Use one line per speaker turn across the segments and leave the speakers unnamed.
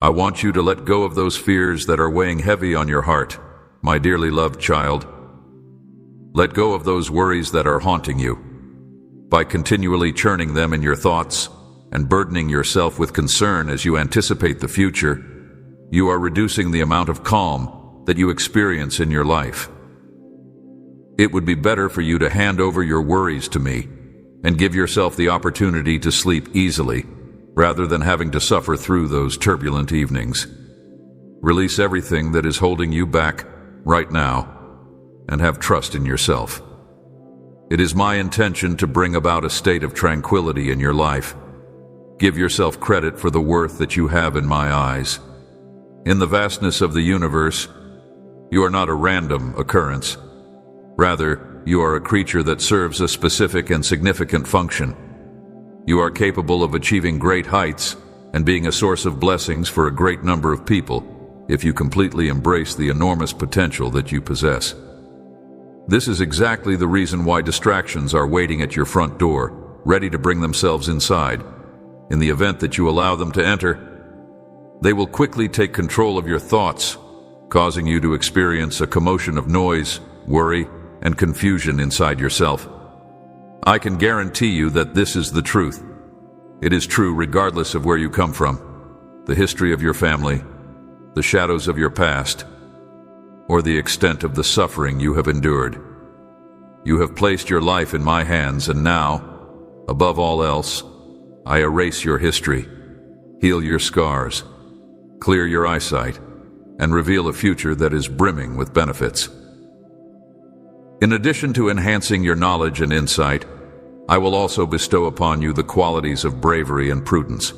I want you to let go of those fears that are weighing heavy on your heart, my dearly loved child. Let go of those worries that are haunting you. By continually churning them in your thoughts and burdening yourself with concern as you anticipate the future, you are reducing the amount of calm that you experience in your life. It would be better for you to hand over your worries to me and give yourself the opportunity to sleep easily, rather than having to suffer through those turbulent evenings. Release everything that is holding you back right now and have trust in yourself. It is my intention to bring about a state of tranquility in your life. Give yourself credit for the worth that you have in my eyes. In the vastness of the universe, you are not a random occurrence. Rather, you are a creature that serves a specific and significant function. You are capable of achieving great heights and being a source of blessings for a great number of people if you completely embrace the enormous potential that you possess. This is exactly the reason why distractions are waiting at your front door, ready to bring themselves inside. In the event that you allow them to enter, they will quickly take control of your thoughts, causing you to experience a commotion of noise, worry, and confusion inside yourself. I can guarantee you that this is the truth. It is true regardless of where you come from, the history of your family, the shadows of your past, or the extent of the suffering you have endured. You have placed your life in my hands, and now, above all else, I erase your history, heal your scars, clear your eyesight, and reveal a future that is brimming with benefits. In addition to enhancing your knowledge and insight, I will also bestow upon you the qualities of bravery and prudence.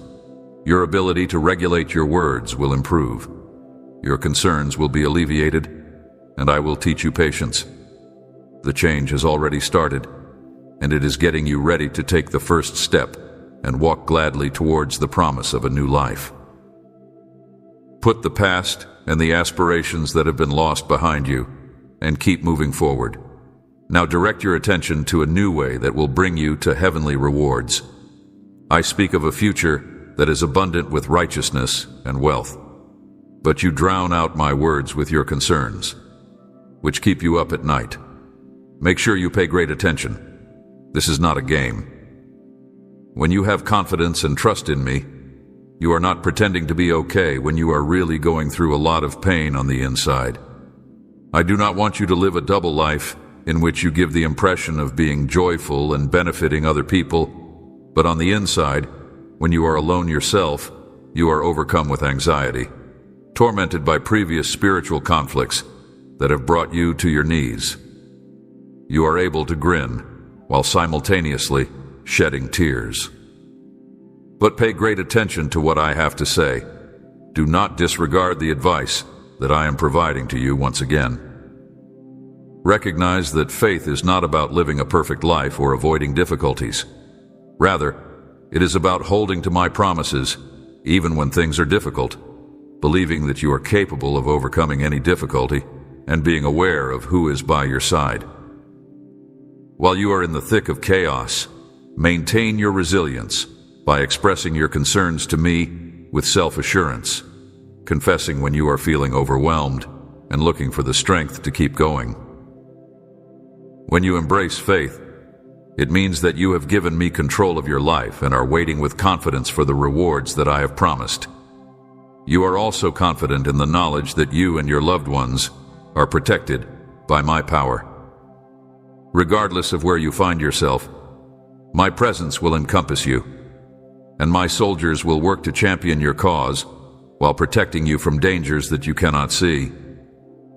Your ability to regulate your words will improve. Your concerns will be alleviated, and I will teach you patience. The change has already started, and it is getting you ready to take the first step and walk gladly towards the promise of a new life. Put the past and the aspirations that have been lost behind you, and keep moving forward. Now direct your attention to a new way that will bring you to heavenly rewards. I speak of a future that is abundant with righteousness and wealth. But you drown out my words with your concerns, which keep you up at night. Make sure you pay great attention. This is not a game. When you have confidence and trust in me, you are not pretending to be okay when you are really going through a lot of pain on the inside. I do not want you to live a double life in which you give the impression of being joyful and benefiting other people, but on the inside, when you are alone yourself, you are overcome with anxiety, tormented by previous spiritual conflicts that have brought you to your knees. You are able to grin while simultaneously shedding tears. But pay great attention to what I have to say. Do not disregard the advice that I am providing to you once again. Recognize that faith is not about living a perfect life or avoiding difficulties. Rather, it is about holding to my promises, even when things are difficult, believing that you are capable of overcoming any difficulty, and being aware of who is by your side. While you are in the thick of chaos, maintain your resilience by expressing your concerns to me with self-assurance, confessing when you are feeling overwhelmed, and looking for the strength to keep going. When you embrace faith, it means that you have given me control of your life and are waiting with confidence for the rewards that I have promised. You are also confident in the knowledge that you and your loved ones are protected by my power. Regardless of where you find yourself, my presence will encompass you, and my soldiers will work to champion your cause while protecting you from dangers that you cannot see.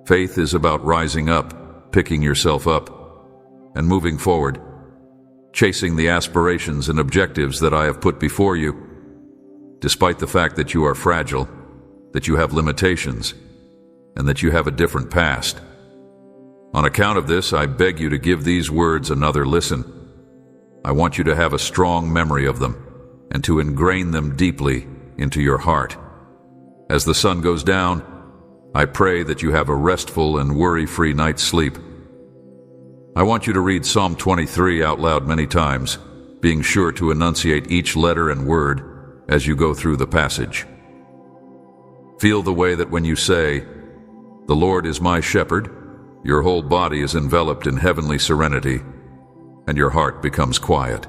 Faith is about rising up, picking yourself up, and moving forward, chasing the aspirations and objectives that I have put before you. Despite the fact that you are fragile, that you have limitations, and that you have a different past. On account of this, I beg you to give these words another listen. I want you to have a strong memory of them, and to ingrain them deeply into your heart. As the sun goes down, I pray that you have a restful and worry-free night's sleep. I want you to read Psalm 23 out loud many times, being sure to enunciate each letter and word as you go through the passage. Feel the way that when you say, "The Lord is my shepherd," your whole body is enveloped in heavenly serenity, and your heart becomes quiet.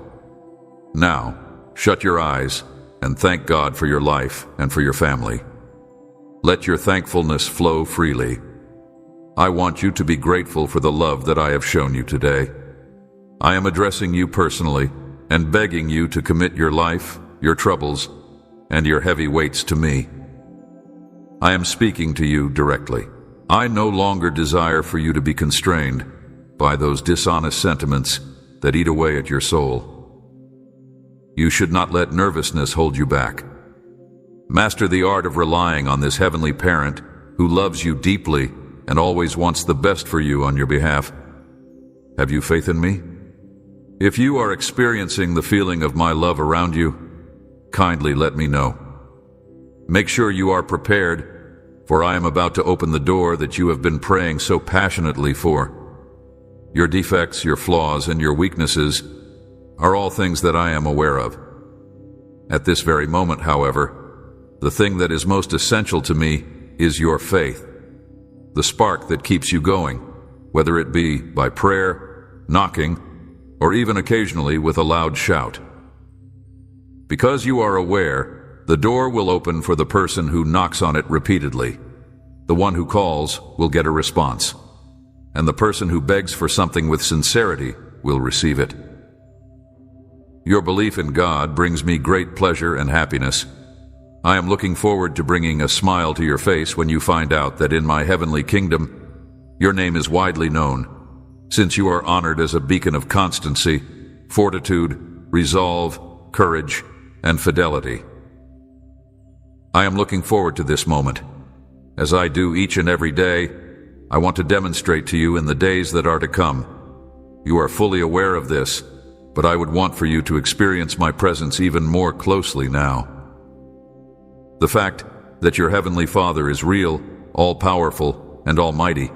Now, shut your eyes and thank God for your life and for your family. Let your thankfulness flow freely. I want you to be grateful for the love that I have shown you today. I am addressing you personally and begging you to commit your life, your troubles, and your heavy weights to me. I am speaking to you directly. I no longer desire for you to be constrained by those dishonest sentiments that eat away at your soul. You should not let nervousness hold you back. Master the art of relying on this heavenly parent who loves you deeply and always wants the best for you on your behalf. Have you faith in me? If you are experiencing the feeling of my love around you, kindly let me know. Make sure you are prepared, for I am about to open the door that you have been praying so passionately for. Your defects, your flaws, and your weaknesses are all things that I am aware of. At this very moment, however, the thing that is most essential to me is your faith, the spark that keeps you going, whether it be by prayer, knocking, or even occasionally with a loud shout. Because you are aware, the door will open for the person who knocks on it repeatedly. The one who calls will get a response, and the person who begs for something with sincerity will receive it. Your belief in God brings me great pleasure and happiness. I am looking forward to bringing a smile to your face when you find out that in my heavenly kingdom, your name is widely known, since you are honored as a beacon of constancy, fortitude, resolve, courage, and fidelity. I am looking forward to this moment. As I do each and every day, I want to demonstrate to you in the days that are to come. You are fully aware of this, but I would want for you to experience my presence even more closely now. The fact that your Heavenly Father is real, all-powerful, and almighty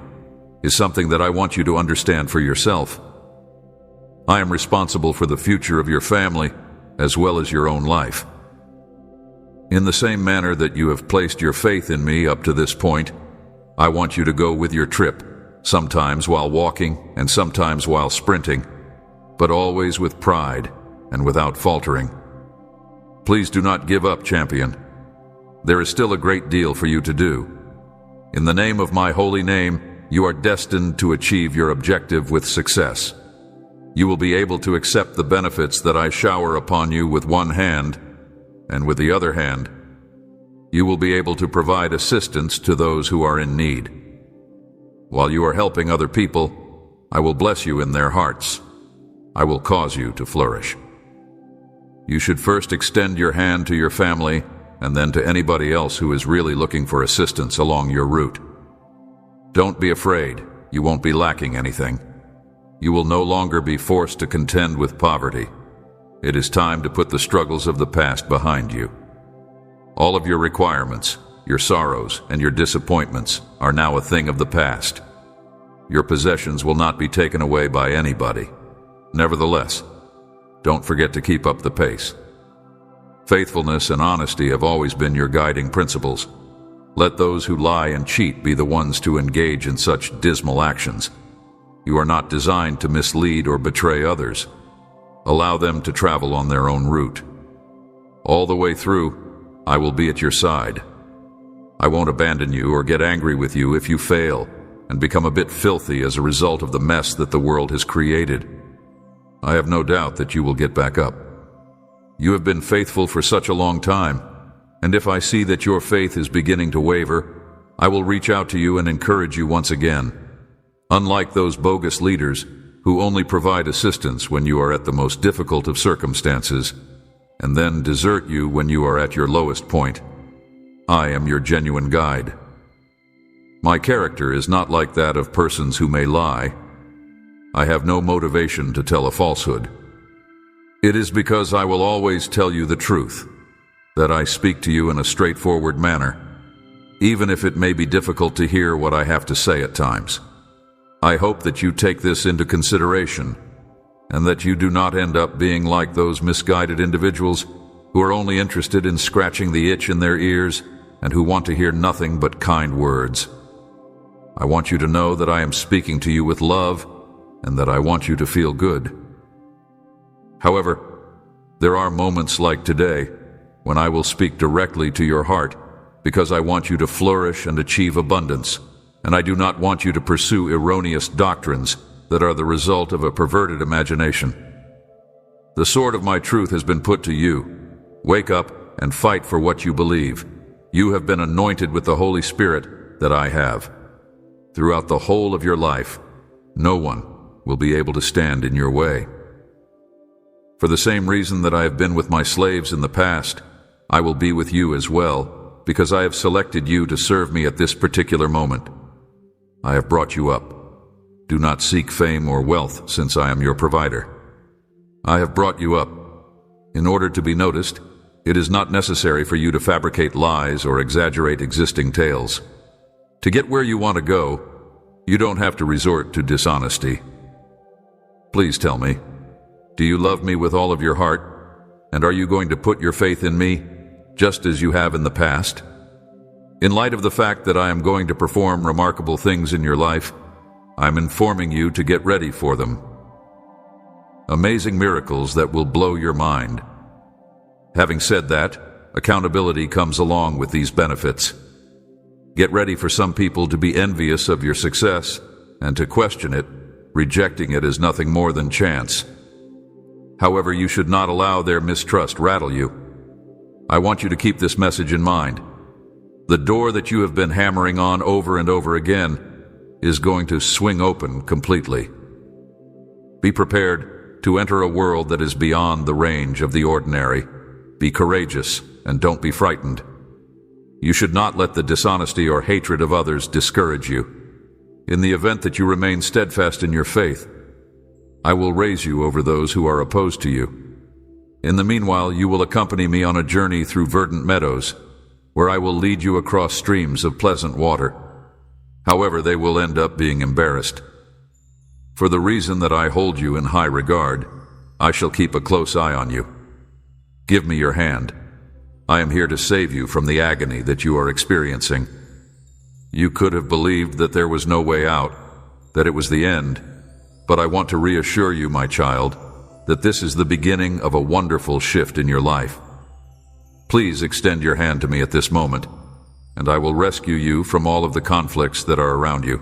is something that I want you to understand for yourself. I am responsible for the future of your family as well as your own life. In the same manner that you have placed your faith in me up to this point, I want you to go with your trip, sometimes while walking and sometimes while sprinting, but always with pride and without faltering. Please do not give up, champion. There is still a great deal for you to do. In the name of my holy name, you are destined to achieve your objective with success. You will be able to accept the benefits that I shower upon you with one hand, and with the other hand, you will be able to provide assistance to those who are in need. While you are helping other people, I will bless you in their hearts. I will cause you to flourish. You should first extend your hand to your family and then to anybody else who is really looking for assistance along your route. Don't be afraid. You won't be lacking anything. You will no longer be forced to contend with poverty. It is time to put the struggles of the past behind you. All of your requirements, your sorrows, and your disappointments are now a thing of the past. Your possessions will not be taken away by anybody. Nevertheless, don't forget to keep up the pace. Faithfulness and honesty have always been your guiding principles. Let those who lie and cheat be the ones to engage in such dismal actions. You are not designed to mislead or betray others. Allow them to travel on their own route. All the way through, I will be at your side. I won't abandon you or get angry with you if you fail and become a bit filthy as a result of the mess that the world has created. I have no doubt that you will get back up. You have been faithful for such a long time, and if I see that your faith is beginning to waver, I will reach out to you and encourage you once again. Unlike those bogus leaders who only provide assistance when you are at the most difficult of circumstances, and then desert you when you are at your lowest point, I am your genuine guide. My character is not like that of persons who may lie. I have no motivation to tell a falsehood. It is because I will always tell you the truth that I speak to you in a straightforward manner, even if it may be difficult to hear what I have to say at times. I hope that you take this into consideration, and that you do not end up being like those misguided individuals who are only interested in scratching the itch in their ears and who want to hear nothing but kind words. I want you to know that I am speaking to you with love and that I want you to feel good. However, there are moments like today when I will speak directly to your heart because I want you to flourish and achieve abundance, and I do not want you to pursue erroneous doctrines that are the result of a perverted imagination. The sword of my truth has been put to you. Wake up and fight for what you believe. You have been anointed with the Holy Spirit that I have. Throughout the whole of your life, no one will be able to stand in your way. For the same reason that I have been with my slaves in the past, I will be with you as well, because I have selected you to serve me at this particular moment. I have brought you up. Do not seek fame or wealth, since I am your provider. I have brought you up. In order to be noticed, it is not necessary for you to fabricate lies or exaggerate existing tales. To get where you want to go, you don't have to resort to dishonesty. Please tell me, do you love me with all of your heart? And are you going to put your faith in me, just as you have in the past? In light of the fact that I am going to perform remarkable things in your life, I'm informing you to get ready for them. Amazing miracles that will blow your mind. Having said that, accountability comes along with these benefits. Get ready for some people to be envious of your success and to question it, rejecting it as nothing more than chance. However, you should not allow their mistrust rattle you. I want you to keep this message in mind. The door that you have been hammering on over and over again is going to swing open completely. Be prepared to enter a world that is beyond the range of the ordinary. Be courageous and don't be frightened. You should not let the dishonesty or hatred of others discourage you. In the event that you remain steadfast in your faith, I will raise you over those who are opposed to you. In the meanwhile, you will accompany me on a journey through verdant meadows, where I will lead you across streams of pleasant water. However, they will end up being embarrassed. For the reason that I hold you in high regard, I shall keep a close eye on you. Give me your hand. I am here to save you from the agony that you are experiencing. You could have believed that there was no way out, that it was the end, but I want to reassure you, my child, that this is the beginning of a wonderful shift in your life. Please extend your hand to me at this moment, and I will rescue you from all of the conflicts that are around you.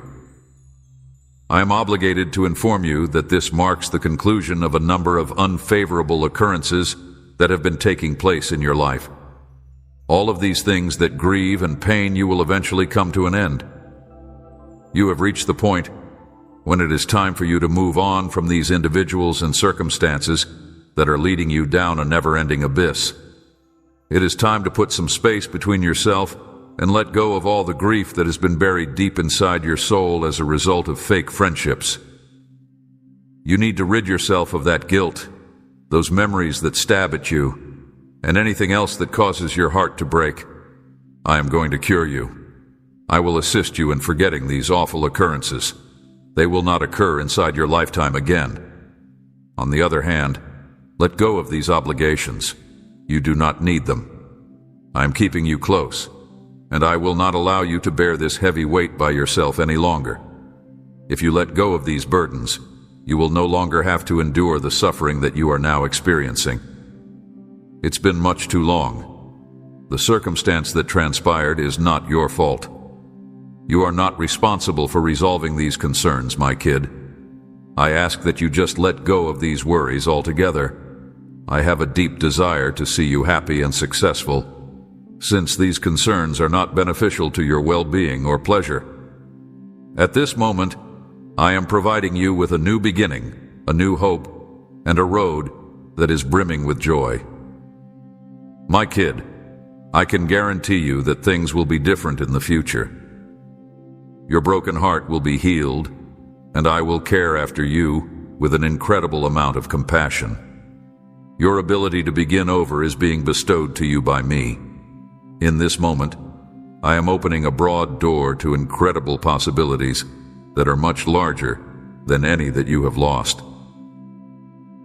I am obligated to inform you that this marks the conclusion of a number of unfavorable occurrences that have been taking place in your life. All of these things that grieve and pain you will eventually come to an end. You have reached the point when it is time for you to move on from these individuals and circumstances that are leading you down a never-ending abyss. It is time to put some space between yourself and let go of all the grief that has been buried deep inside your soul as a result of fake friendships. You need to rid yourself of that guilt, those memories that stab at you, and anything else that causes your heart to break. I am going to cure you. I will assist you in forgetting these awful occurrences. They will not occur inside your lifetime again. On the other hand, let go of these obligations. You do not need them. I am keeping you close, and I will not allow you to bear this heavy weight by yourself any longer. If you let go of these burdens, you will no longer have to endure the suffering that you are now experiencing. It's been much too long. The circumstance that transpired is not your fault. You are not responsible for resolving these concerns, my kid. I ask that you just let go of these worries altogether. I have a deep desire to see you happy and successful, since these concerns are not beneficial to your well-being or pleasure. At this moment, I am providing you with a new beginning, a new hope, and a road that is brimming with joy. My kid, I can guarantee you that things will be different in the future. Your broken heart will be healed, and I will care after you with an incredible amount of compassion. Your ability to begin over is being bestowed to you by me. In this moment, I am opening a broad door to incredible possibilities that are much larger than any that you have lost.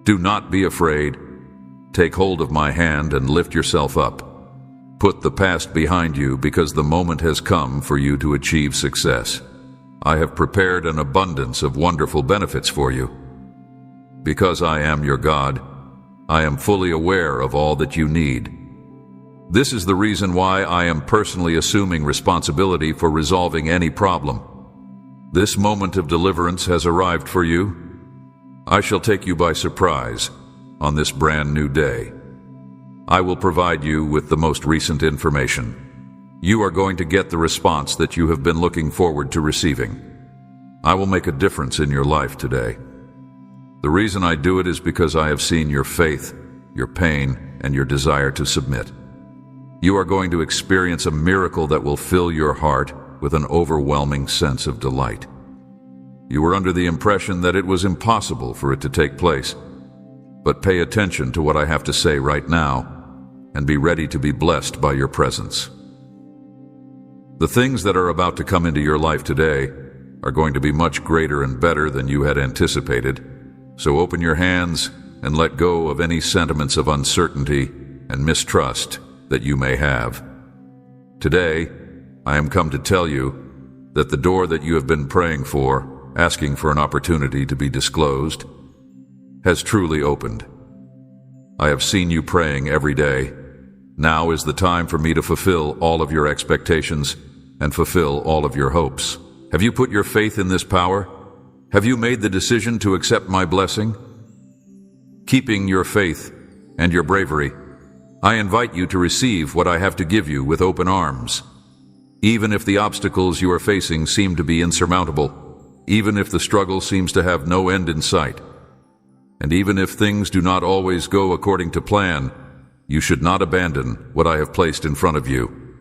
Do not be afraid. Take hold of my hand and lift yourself up. Put the past behind you because the moment has come for you to achieve success. I have prepared an abundance of wonderful benefits for you. Because I am your God, I am fully aware of all that you need. This is the reason why I am personally assuming responsibility for resolving any problem. This moment of deliverance has arrived for you. I shall take you by surprise on this brand new day. I will provide you with the most recent information. You are going to get the response that you have been looking forward to receiving. I will make a difference in your life today. The reason I do it is because I have seen your faith, your pain, and your desire to submit. You are going to experience a miracle that will fill your heart with an overwhelming sense of delight. You were under the impression that it was impossible for it to take place. But pay attention to what I have to say right now, and be ready to be blessed by your presence. The things that are about to come into your life today are going to be much greater and better than you had anticipated, so open your hands and let go of any sentiments of uncertainty and mistrust that you may have. Today, I am come to tell you that the door that you have been praying for, asking for an opportunity to be disclosed, has truly opened. I have seen you praying every day. Now is the time for me to fulfill all of your expectations and fulfill all of your hopes. Have you put your faith in this power? Have you made the decision to accept my blessing? Keeping your faith and your bravery, I invite you to receive what I have to give you with open arms. Even if the obstacles you are facing seem to be insurmountable, even if the struggle seems to have no end in sight, and even if things do not always go according to plan, you should not abandon what I have placed in front of you.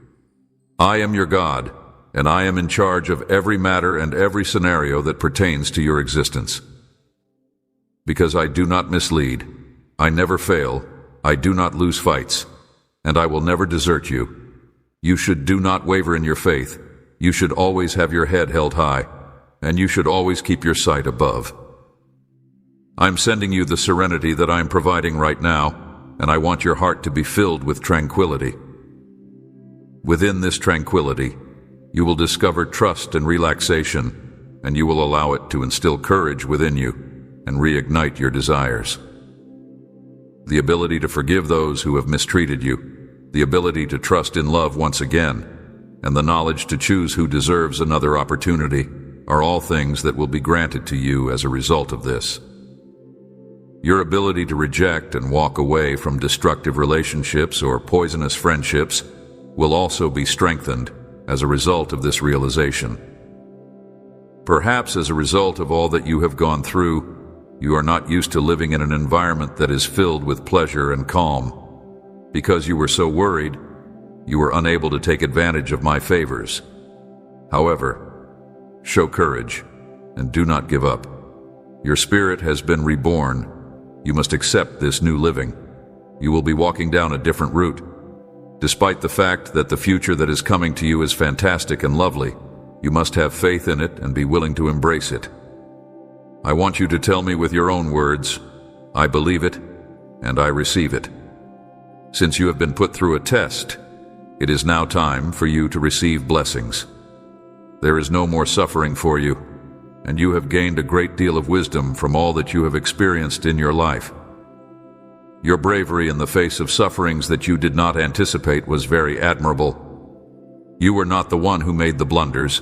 I am your God, and I am in charge of every matter and every scenario that pertains to your existence. Because I do not mislead, I never fail, I do not lose fights, and I will never desert you. You should do not waver in your faith. You should always have your head held high, and you should always keep your sight above. I'm sending you the serenity that I'm providing right now, and I want your heart to be filled with tranquility. Within this tranquility, you will discover trust and relaxation, and you will allow it to instill courage within you and reignite your desires. The ability to forgive those who have mistreated you, the ability to trust in love once again, and the knowledge to choose who deserves another opportunity are all things that will be granted to you as a result of this. Your ability to reject and walk away from destructive relationships or poisonous friendships will also be strengthened as a result of this realization. Perhaps as a result of all that you have gone through, you are not used to living in an environment that is filled with pleasure and calm. Because you were so worried, you were unable to take advantage of my favors. However, show courage and do not give up. Your spirit has been reborn. You must accept this new living. You will be walking down a different route. Despite the fact that the future that is coming to you is fantastic and lovely, you must have faith in it and be willing to embrace it. I want you to tell me with your own words, I believe it and I receive it. Since you have been put through a test, it is now time for you to receive blessings. There is no more suffering for you, and you have gained a great deal of wisdom from all that you have experienced in your life. Your bravery in the face of sufferings that you did not anticipate was very admirable. You were not the one who made the blunders.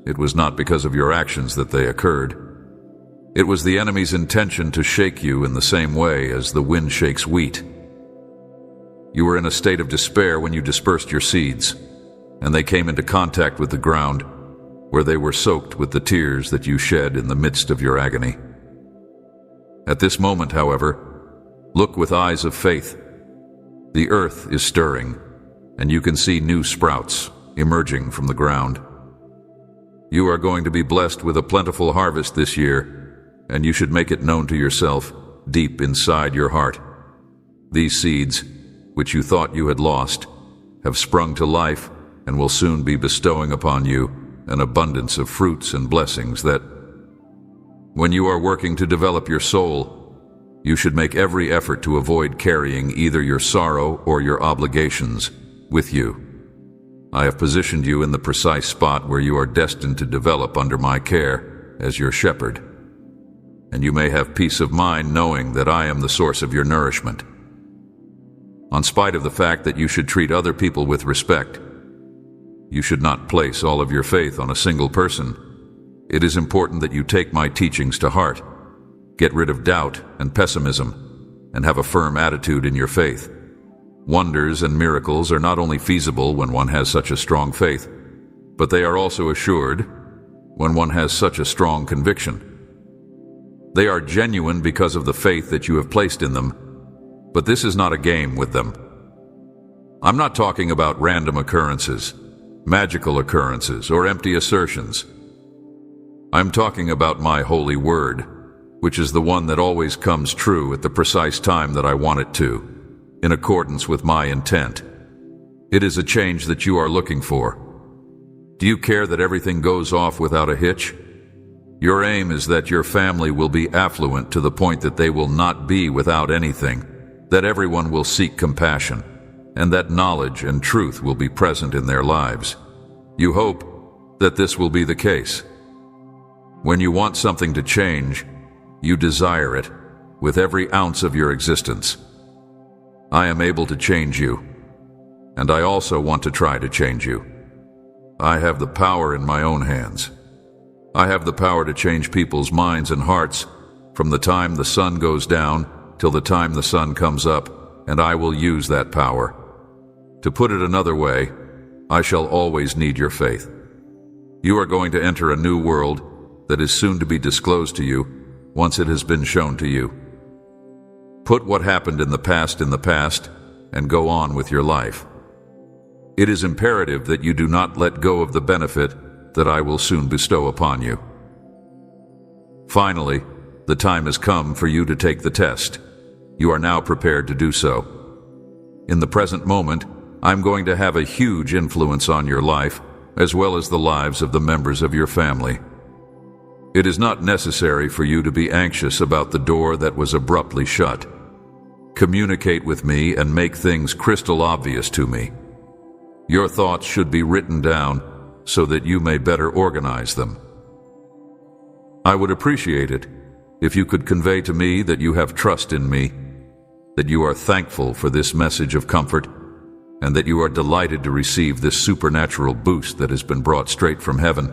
It was not because of your actions that they occurred. It was the enemy's intention to shake you in the same way as the wind shakes wheat. You were in a state of despair when you dispersed your seeds, and they came into contact with the ground, where they were soaked with the tears that you shed in the midst of your agony. At this moment, however, look with eyes of faith. The earth is stirring, and you can see new sprouts emerging from the ground. You are going to be blessed with a plentiful harvest this year, and you should make it known to yourself deep inside your heart. These seeds, which you thought you had lost, have sprung to life and will soon be bestowing upon you an abundance of fruits and blessings that, when you are working to develop your soul, you should make every effort to avoid carrying either your sorrow or your obligations with you. I have positioned you in the precise spot where you are destined to develop under my care as your shepherd. And you may have peace of mind knowing that I am the source of your nourishment. In spite of the fact that you should treat other people with respect, you should not place all of your faith on a single person. It is important that you take my teachings to heart, get rid of doubt and pessimism, and have a firm attitude in your faith. Wonders and miracles are not only feasible when one has such a strong faith, but they are also assured when one has such a strong conviction. They are genuine because of the faith that you have placed in them, but this is not a game with them. I'm not talking about random occurrences, magical occurrences, or empty assertions. I'm talking about my holy word, which is the one that always comes true at the precise time that I want it to, in accordance with my intent. It is a change that you are looking for. Do you care that everything goes off without a hitch? Your aim is that your family will be affluent to the point that they will not be without anything, that everyone will seek compassion, and that knowledge and truth will be present in their lives. You hope that this will be the case. When you want something to change, you desire it with every ounce of your existence. I am able to change you, and I also want to try to change you. I have the power in my own hands. I have the power to change people's minds and hearts from the time the sun goes down till the time the sun comes up, and I will use that power. To put it another way, I shall always need your faith. You are going to enter a new world that is soon to be disclosed to you once it has been shown to you. Put what happened in the past and go on with your life. It is imperative that you do not let go of the benefit that I will soon bestow upon you. Finally, the time has come for you to take the test. You are now prepared to do so. In the present moment, I'm going to have a huge influence on your life, as well as the lives of the members of your family. It is not necessary for you to be anxious about the door that was abruptly shut. Communicate with me and make things crystal obvious to me. Your thoughts should be written down so that you may better organize them. I would appreciate it if you could convey to me that you have trust in me, that you are thankful for this message of comfort, and that you are delighted to receive this supernatural boost that has been brought straight from heaven.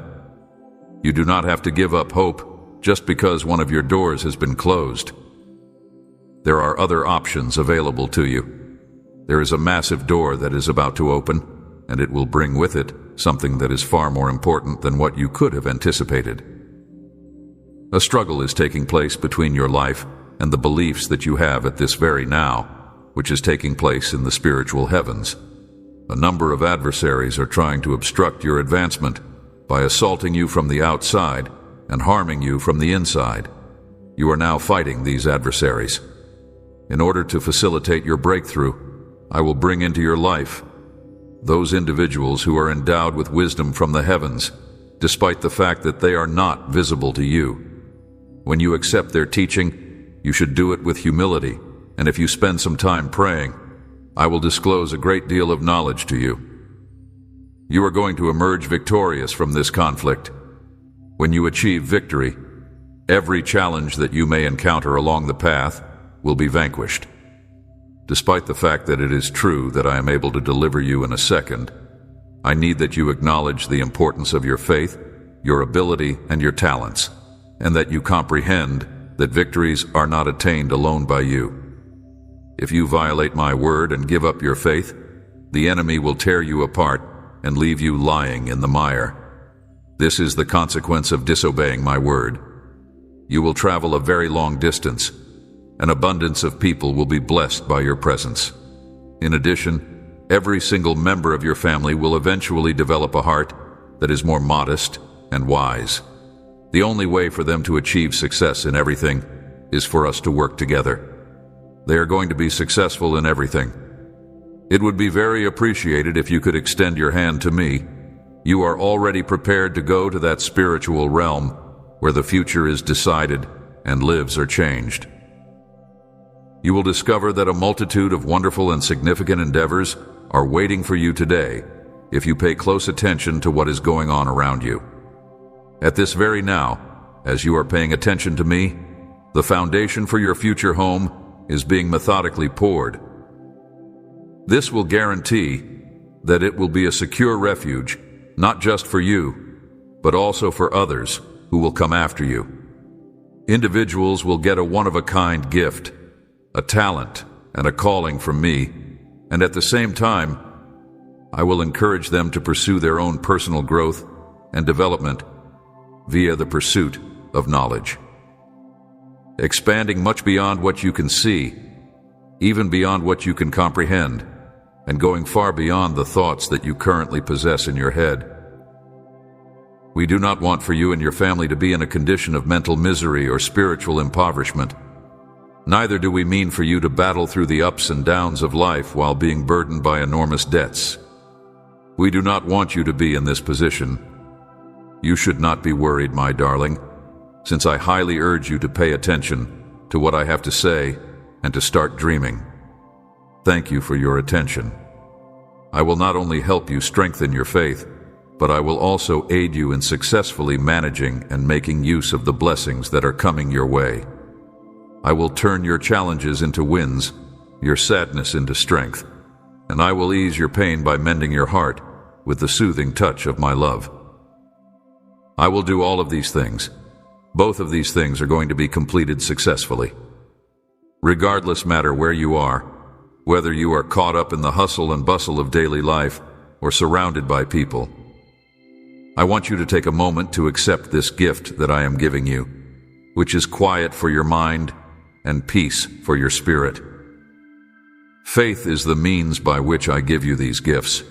You do not have to give up hope just because one of your doors has been closed. There are other options available to you. There is a massive door that is about to open, and it will bring with it something that is far more important than what you could have anticipated. A struggle is taking place between your life and the beliefs that you have at this very now, which is taking place in the spiritual heavens. A number of adversaries are trying to obstruct your advancement by assaulting you from the outside and harming you from the inside. You are now fighting these adversaries. In order to facilitate your breakthrough, I will bring into your life those individuals who are endowed with wisdom from the heavens, despite the fact that they are not visible to you. When you accept their teaching, you should do it with humility, and if you spend some time praying, I will disclose a great deal of knowledge to you. You are going to emerge victorious from this conflict. When you achieve victory, every challenge that you may encounter along the path will be vanquished. Despite the fact that it is true that I am able to deliver you in a second, I need that you acknowledge the importance of your faith, your ability, and your talents, and that you comprehend that victories are not attained alone by you. If you violate my word and give up your faith, the enemy will tear you apart and leave you lying in the mire. This is the consequence of disobeying my word. You will travel a very long distance. An abundance of people will be blessed by your presence. In addition, every single member of your family will eventually develop a heart that is more modest and wise. The only way for them to achieve success in everything is for us to work together. They are going to be successful in everything. It would be very appreciated if you could extend your hand to me. You are already prepared to go to that spiritual realm where the future is decided and lives are changed. You will discover that a multitude of wonderful and significant endeavors are waiting for you today if you pay close attention to what is going on around you. At this very now, as you are paying attention to me, the foundation for your future home is being methodically poured. This will guarantee that it will be a secure refuge, not just for you, but also for others who will come after you. Individuals will get a one-of-a-kind gift, a talent, and a calling from me, and at the same time, I will encourage them to pursue their own personal growth and development via the pursuit of knowledge. Expanding much beyond what you can see, even beyond what you can comprehend, and going far beyond the thoughts that you currently possess in your head. We do not want for you and your family to be in a condition of mental misery or spiritual impoverishment. Neither do we mean for you to battle through the ups and downs of life while being burdened by enormous debts. We do not want you to be in this position. You should not be worried, my darling, since I highly urge you to pay attention to what I have to say and to start dreaming. Thank you for your attention. I will not only help you strengthen your faith, but I will also aid you in successfully managing and making use of the blessings that are coming your way. I will turn your challenges into wins, your sadness into strength, and I will ease your pain by mending your heart with the soothing touch of my love. I will do all of these things. Both of these things are going to be completed successfully. Regardless matter where you are, whether you are caught up in the hustle and bustle of daily life or surrounded by people, I want you to take a moment to accept this gift that I am giving you, which is quiet for your mind and peace for your spirit. Faith is the means by which I give you these gifts.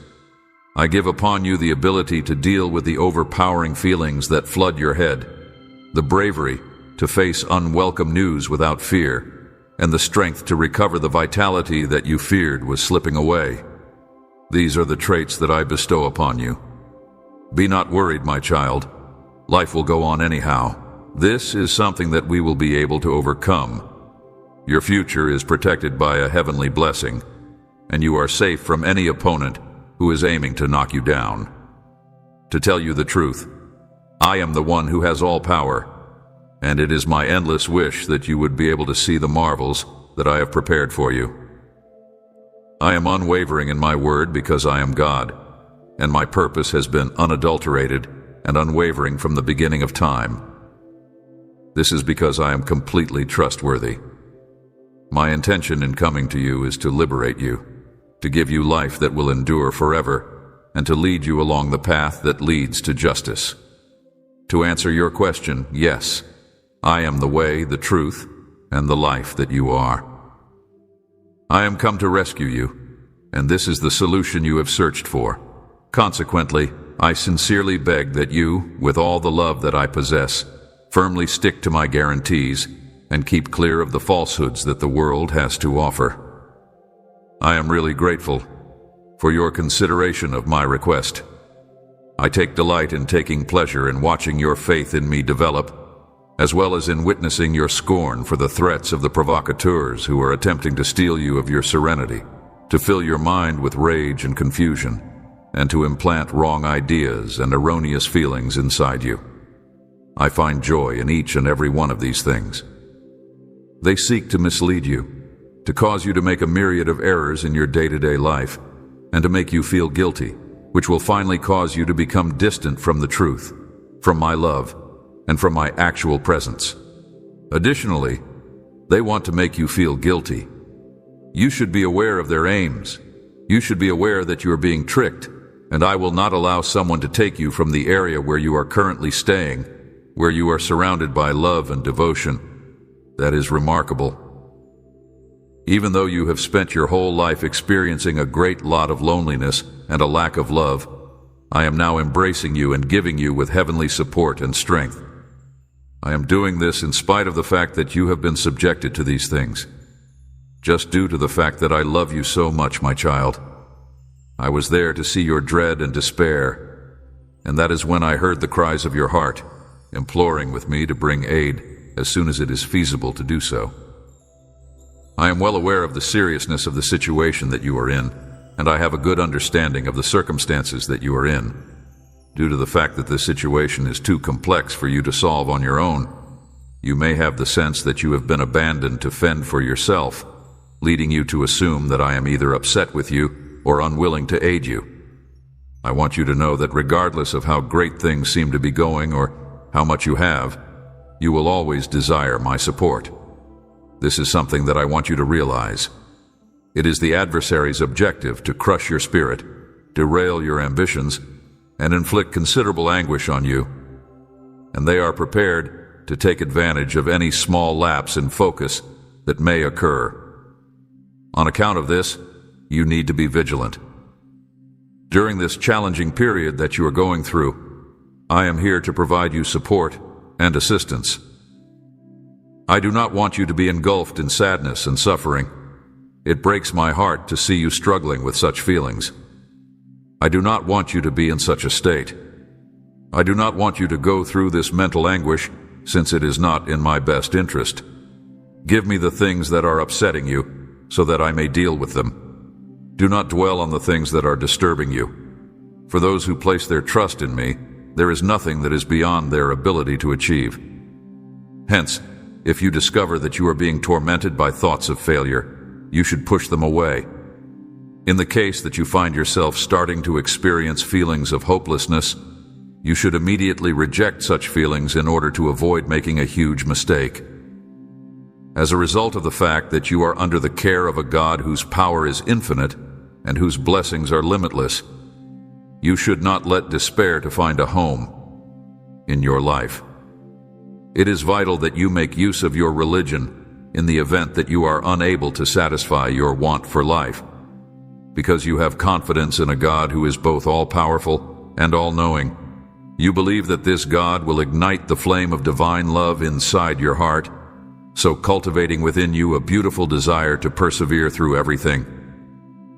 I give upon you the ability to deal with the overpowering feelings that flood your head, the bravery to face unwelcome news without fear, and the strength to recover the vitality that you feared was slipping away. These are the traits that I bestow upon you. Be not worried, my child. Life will go on anyhow. This is something that we will be able to overcome. Your future is protected by a heavenly blessing, and you are safe from any opponent who is aiming to knock you down. To tell you the truth, I am the one who has all power, and it is my endless wish that you would be able to see the marvels that I have prepared for you. I am unwavering in my word because I am God, and my purpose has been unadulterated and unwavering from the beginning of time. This is because I am completely trustworthy. My intention in coming to you is to liberate you, to give you life that will endure forever, and to lead you along the path that leads to justice. To answer your question, yes, I am the way, the truth, and the life that you are. I am come to rescue you, and this is the solution you have searched for. Consequently, I sincerely beg that you, with all the love that I possess, firmly stick to my guarantees and keep clear of the falsehoods that the world has to offer. I am really grateful for your consideration of my request. I take delight in taking pleasure in watching your faith in me develop, as well as in witnessing your scorn for the threats of the provocateurs who are attempting to steal you of your serenity, to fill your mind with rage and confusion, and to implant wrong ideas and erroneous feelings inside you. I find joy in each and every one of these things. They seek to mislead you, to cause you to make a myriad of errors in your day-to-day life, and to make you feel guilty, which will finally cause you to become distant from the truth, from my love, and from my actual presence. Additionally, they want to make you feel guilty. You should be aware of their aims. You should be aware that you are being tricked, and I will not allow someone to take you from the area where you are currently staying, where you are surrounded by love and devotion. That is remarkable. Even though you have spent your whole life experiencing a great lot of loneliness and a lack of love, I am now embracing you and giving you with heavenly support and strength. I am doing this in spite of the fact that you have been subjected to these things, just due to the fact that I love you so much, my child. I was there to see your dread and despair, and that is when I heard the cries of your heart, imploring with me to bring aid as soon as it is feasible to do so. I am well aware of the seriousness of the situation that you are in, and I have a good understanding of the circumstances that you are in. Due to the fact that this situation is too complex for you to solve on your own, you may have the sense that you have been abandoned to fend for yourself, leading you to assume that I am either upset with you or unwilling to aid you. I want you to know that regardless of how great things seem to be going or how much you have, you will always desire my support. This is something that I want you to realize. It is the adversary's objective to crush your spirit, derail your ambitions, and inflict considerable anguish on you. And they are prepared to take advantage of any small lapse in focus that may occur. On account of this, you need to be vigilant. During this challenging period that you are going through, I am here to provide you support and assistance. I do not want you to be engulfed in sadness and suffering. It breaks my heart to see you struggling with such feelings. I do not want you to be in such a state. I do not want you to go through this mental anguish, since it is not in my best interest. Give me the things that are upsetting you, so that I may deal with them. Do not dwell on the things that are disturbing you. For those who place their trust in me, there is nothing that is beyond their ability to achieve. Hence, if you discover that you are being tormented by thoughts of failure, you should push them away. In the case that you find yourself starting to experience feelings of hopelessness, you should immediately reject such feelings in order to avoid making a huge mistake. As a result of the fact that you are under the care of a God whose power is infinite and whose blessings are limitless, you should not let despair to find a home in your life. It is vital that you make use of your religion in the event that you are unable to satisfy your want for life, because you have confidence in a God who is both all-powerful and all-knowing. You believe that this God will ignite the flame of divine love inside your heart, so cultivating within you a beautiful desire to persevere through everything.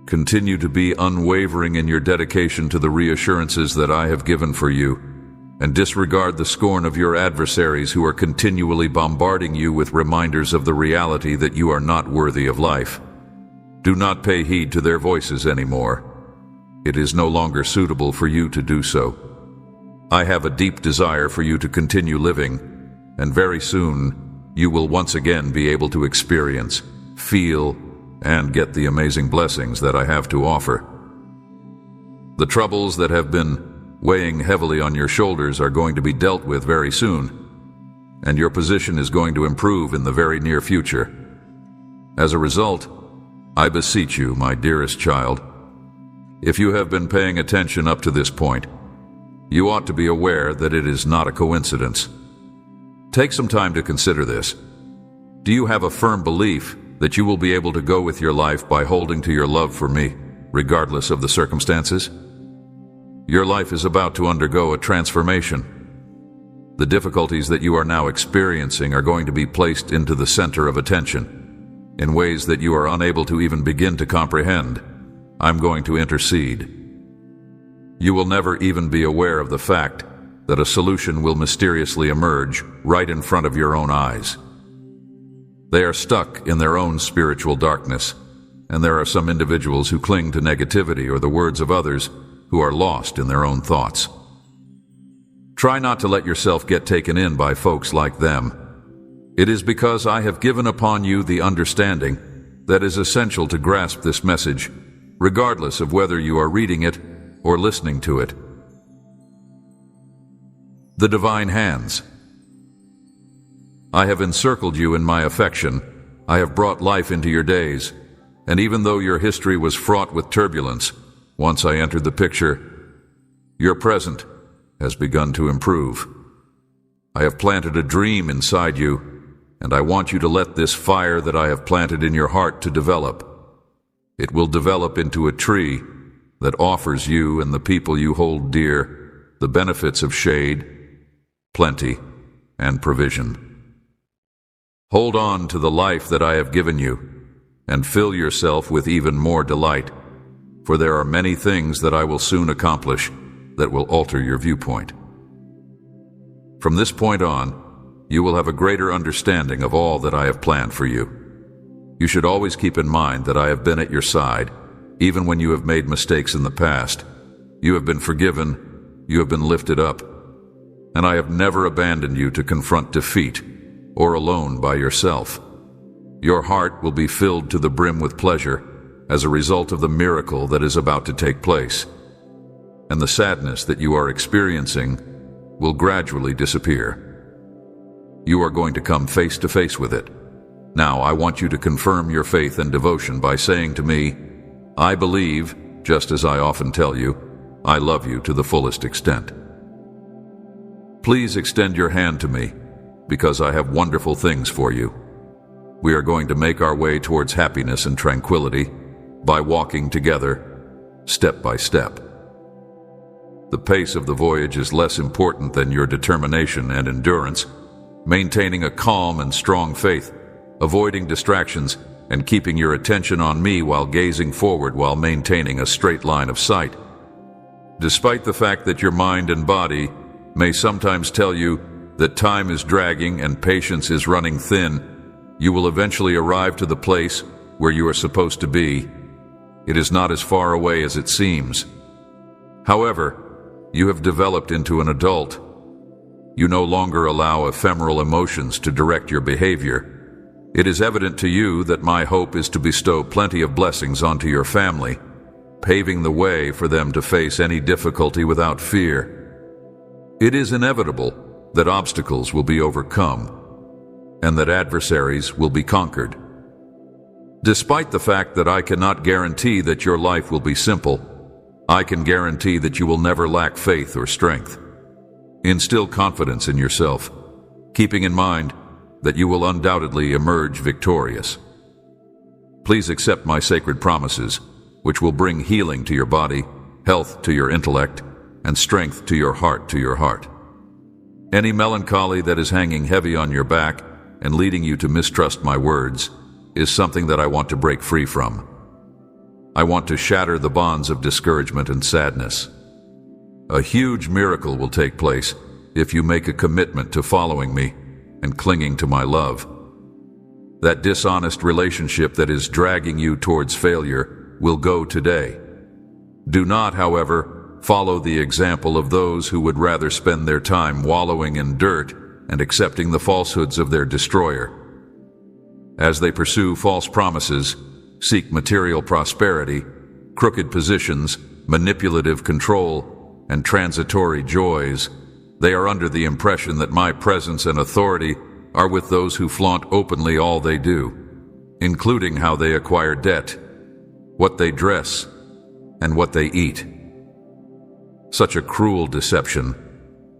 Continue to be unwavering in your dedication to the reassurances that I have given for you, and disregard the scorn of your adversaries who are continually bombarding you with reminders of the reality that you are not worthy of life. Do not pay heed to their voices anymore. It is no longer suitable for you to do so. I have a deep desire for you to continue living, and very soon you will once again be able to experience, feel, and get the amazing blessings that I have to offer. The troubles that have been weighing heavily on your shoulders are going to be dealt with very soon, and your position is going to improve in the very near future. As a result, I beseech you, my dearest child, if you have been paying attention up to this point, you ought to be aware that it is not a coincidence. Take some time to consider this. Do you have a firm belief that you will be able to go with your life by holding to your love for me, regardless of the circumstances? Your life is about to undergo a transformation. The difficulties that you are now experiencing are going to be placed into the center of attention in ways that you are unable to even begin to comprehend. I'm going to intercede. You will never even be aware of the fact that a solution will mysteriously emerge right in front of your own eyes. They are stuck in their own spiritual darkness, and there are some individuals who cling to negativity or the words of others who are lost in their own thoughts. Try not to let yourself get taken in by folks like them. It is because I have given upon you the understanding that is essential to grasp this message, regardless of whether you are reading it or listening to it. The divine hands. I have encircled you in my affection. I have brought life into your days, and even though your history was fraught with turbulence, once I entered the picture, your present has begun to improve. I have planted a dream inside you, and I want you to let this fire that I have planted in your heart to develop. It will develop into a tree that offers you and the people you hold dear the benefits of shade, plenty, and provision. Hold on to the life that I have given you, and fill yourself with even more delight, for there are many things that I will soon accomplish that will alter your viewpoint. From this point on, you will have a greater understanding of all that I have planned for you. You should always keep in mind that I have been at your side, even when you have made mistakes in the past. You have been forgiven, you have been lifted up, and I have never abandoned you to confront defeat or alone by yourself. Your heart will be filled to the brim with pleasure as a result of the miracle that is about to take place, and the sadness that you are experiencing will gradually disappear. You are going to come face to face with it. Now, I want you to confirm your faith and devotion by saying to me, I believe, just as I often tell you, I love you to the fullest extent. Please extend your hand to me, because I have wonderful things for you. We are going to make our way towards happiness and tranquility by walking together, step by step. The pace of the voyage is less important than your determination and endurance. Maintaining a calm and strong faith, avoiding distractions, and keeping your attention on me while gazing forward while maintaining a straight line of sight. Despite the fact that your mind and body may sometimes tell you that time is dragging and patience is running thin, you will eventually arrive to the place where you are supposed to be. It is not as far away as it seems. However, you have developed into an adult. You no longer allow ephemeral emotions to direct your behavior. It is evident to you that my hope is to bestow plenty of blessings onto your family, paving the way for them to face any difficulty without fear. It is inevitable that obstacles will be overcome and that adversaries will be conquered. Despite the fact that I cannot guarantee that your life will be simple, I can guarantee that you will never lack faith or strength. Instill confidence in yourself, keeping in mind that you will undoubtedly emerge victorious. Please accept my sacred promises, which will bring healing to your body, health to your intellect, and strength to your heart. Any melancholy that is hanging heavy on your back and leading you to mistrust my words is something that I want to break free from. I want to shatter the bonds of discouragement and sadness. A huge miracle will take place if you make a commitment to following me and clinging to my love. That dishonest relationship that is dragging you towards failure will go today. Do not, however, follow the example of those who would rather spend their time wallowing in dirt and accepting the falsehoods of their destroyer. As they pursue false promises, seek material prosperity, crooked positions, manipulative control, and transitory joys, they are under the impression that my presence and authority are with those who flaunt openly all they do, including how they acquire debt, what they dress, and what they eat. Such a cruel deception,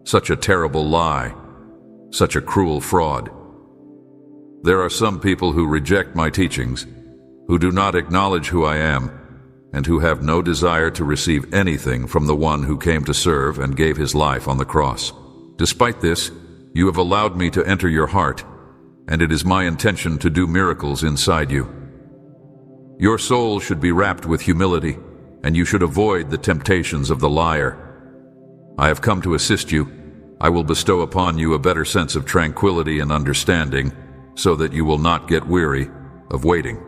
such a terrible lie, such a cruel fraud. There are some people who reject my teachings, who do not acknowledge who I am, and who have no desire to receive anything from the one who came to serve and gave his life on the cross. Despite this, you have allowed me to enter your heart, and it is my intention to do miracles inside you. Your soul should be wrapped with humility, and you should avoid the temptations of the liar. I have come to assist you. I will bestow upon you a better sense of tranquility and understanding, so that you will not get weary of waiting.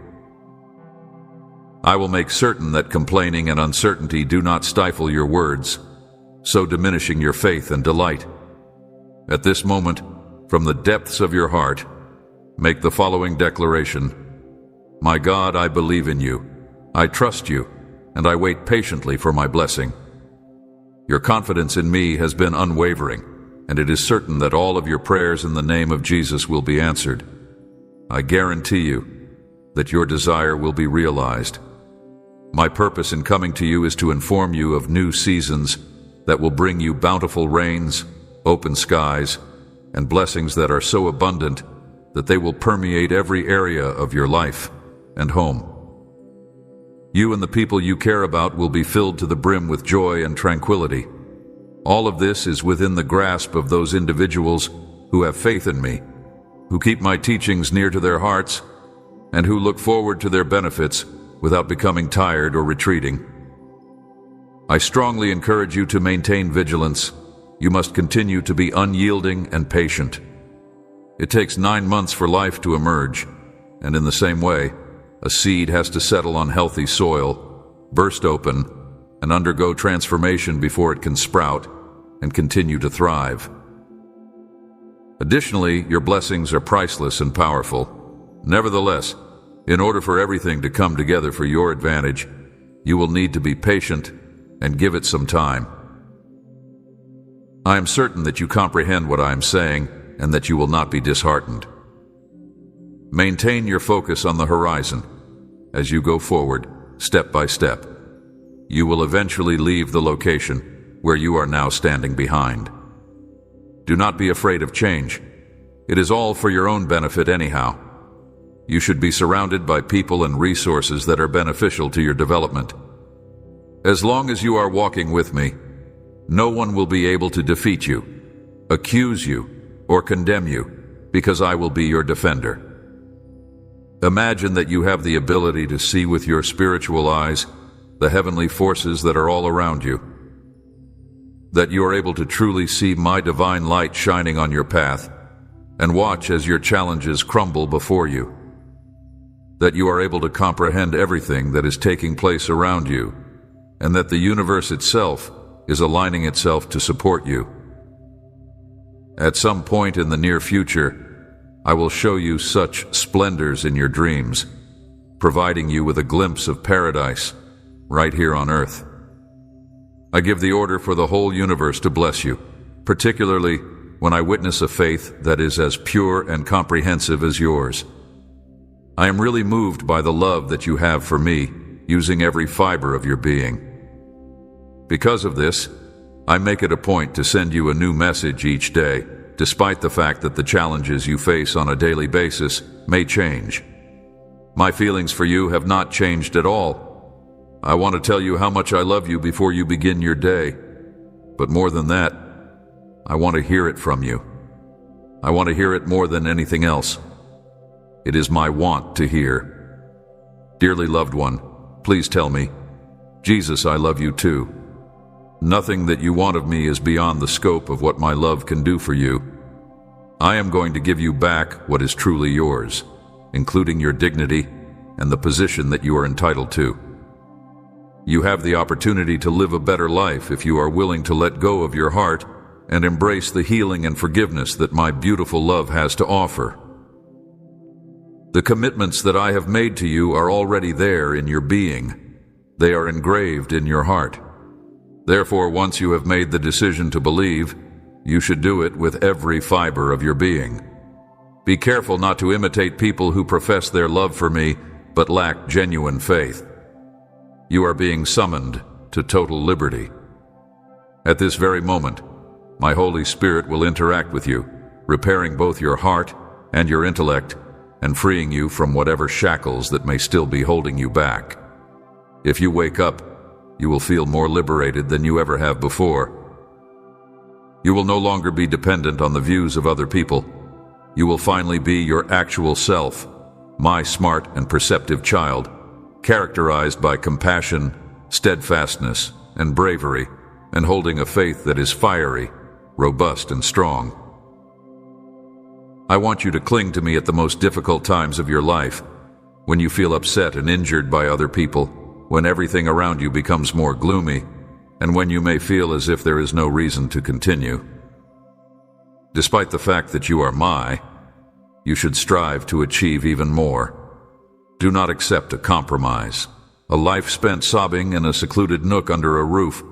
I will make certain that complaining and uncertainty do not stifle your words, so diminishing your faith and delight. At this moment, from the depths of your heart, make the following declaration: My God, I believe in you, I trust you, and I wait patiently for my blessing. Your confidence in me has been unwavering, and it is certain that all of your prayers in the name of Jesus will be answered. I guarantee you that your desire will be realized. My purpose in coming to you is to inform you of new seasons that will bring you bountiful rains, open skies, and blessings that are so abundant that they will permeate every area of your life and home. You and the people you care about will be filled to the brim with joy and tranquility. All of this is within the grasp of those individuals who have faith in me, who keep my teachings near to their hearts, and who look forward to their benefits without becoming tired or retreating. I strongly encourage you to maintain vigilance. You must continue to be unyielding and patient. It takes 9 months for life to emerge, and in the same way, a seed has to settle on healthy soil burst open, and undergo transformation before it can sprout and continue to thrive. Additionally, your blessings are priceless and powerful. Nevertheless, in order for everything to come together for your advantage, you will need to be patient and give it some time. I am certain that you comprehend what I am saying and that you will not be disheartened. Maintain your focus on the horizon as you go forward, step by step. You will eventually leave the location where you are now standing behind. Do not be afraid of change. It is all for your own benefit anyhow. You should be surrounded by people and resources that are beneficial to your development. As long as you are walking with me, no one will be able to defeat you, accuse you, or condemn you, because I will be your defender. Imagine that you have the ability to see with your spiritual eyes the heavenly forces that are all around you, that you are able to truly see my divine light shining on your path and watch as your challenges crumble before you, that you are able to comprehend everything that is taking place around you, and that the universe itself is aligning itself to support you. At some point in the near future, I will show you such splendors in your dreams, providing you with a glimpse of paradise right here on earth. I give the order for the whole universe to bless you, particularly when I witness a faith that is as pure and comprehensive as yours. I am really moved by the love that you have for me, using every fiber of your being. Because of this, I make it a point to send you a new message each day, despite the fact that the challenges you face on a daily basis may change. My feelings for you have not changed at all. I want to tell you how much I love you before you begin your day. But more than that, I want to hear it from you. I want to hear it more than anything else. It is my want to hear. Dearly loved one, please tell me, Jesus, I love you too. Nothing that you want of me is beyond the scope of what my love can do for you. I am going to give you back what is truly yours, including your dignity and the position that you are entitled to. You have the opportunity to live a better life if you are willing to let go of your heart and embrace the healing and forgiveness that my beautiful love has to offer. The commitments that I have made to you are already there in your being. They are engraved in your heart. Therefore, once you have made the decision to believe, you should do it with every fiber of your being. Be careful not to imitate people who profess their love for me but lack genuine faith. You are being summoned to total liberty. At this very moment, my Holy Spirit will interact with you, repairing both your heart and your intellect, and freeing you from whatever shackles that may still be holding you back. If you wake up, you will feel more liberated than you ever have before. You will no longer be dependent on the views of other people. You will finally be your actual self, my smart and perceptive child, characterized by compassion, steadfastness, and bravery, and holding a faith that is fiery, robust, and strong. I want you to cling to me at the most difficult times of your life, when you feel upset and injured by other people, when everything around you becomes more gloomy, and when you may feel as if there is no reason to continue. Despite the fact that you are you should strive to achieve even more. Do not accept a compromise, a life spent sobbing in a secluded nook under a roof